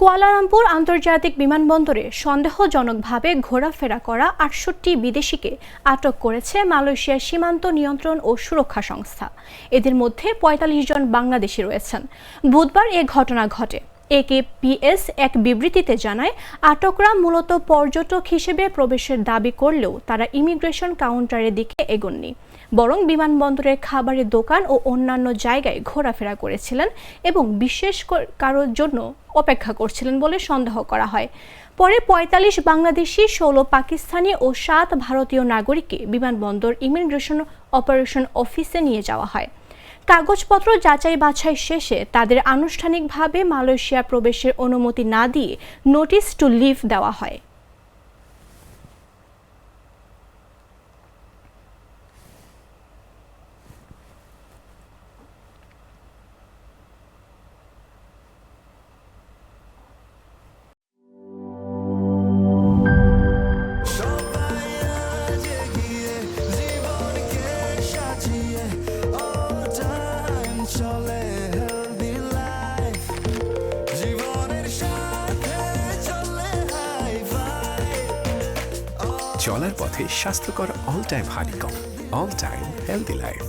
Kuala Lumpur আন্তর্জাতিক বিমানবন্দরে সন্দেহজনকভাবে ঘোরাফেরা করা ৬৮ বিদেশিকে আটক করেছে মালয়েশিয়ার সীমান্ত নিয়ন্ত্রণ ও সুরক্ষা সংস্থা। এদের মধ্যে ৪৫ জন বাংলাদেশি রয়েছেন। বুধবার এ ঘটনা ঘটে। একেপিএস এক বিবৃতিতে জানায়, আটকরা মূলত পর্যটক হিসেবে প্রবেশের দাবি করলেও তারা ইমিগ্রেশন কাউন্টারের দিকে এগোননি, বরং বিমানবন্দরের খাবারের দোকান ও অন্যান্য জায়গায় ঘোরাফেরা করেছিলেন এবং বিশেষ কারোর জন্য অপেক্ষা করছিলেন বলে সন্দেহ করা হয়। পরে ৪৫ বাংলাদেশি, ১৬ পাকিস্তানি ও ৭ ভারতীয় নাগরিককে বিমানবন্দর ইমিগ্রেশন অপারেশন অফিসে নিয়ে যাওয়া হয়। কাগজপত্র যাচাই বাছাই শেষে তাদের আনুষ্ঠানিকভাবে মালয়েশিয়া প্রবেশের অনুমতি না দিয়ে নোটিশ টু লিভ দেওয়া হয়। চলার পথে স্বাস্থ্যকর all time honeycomb, all time healthy life.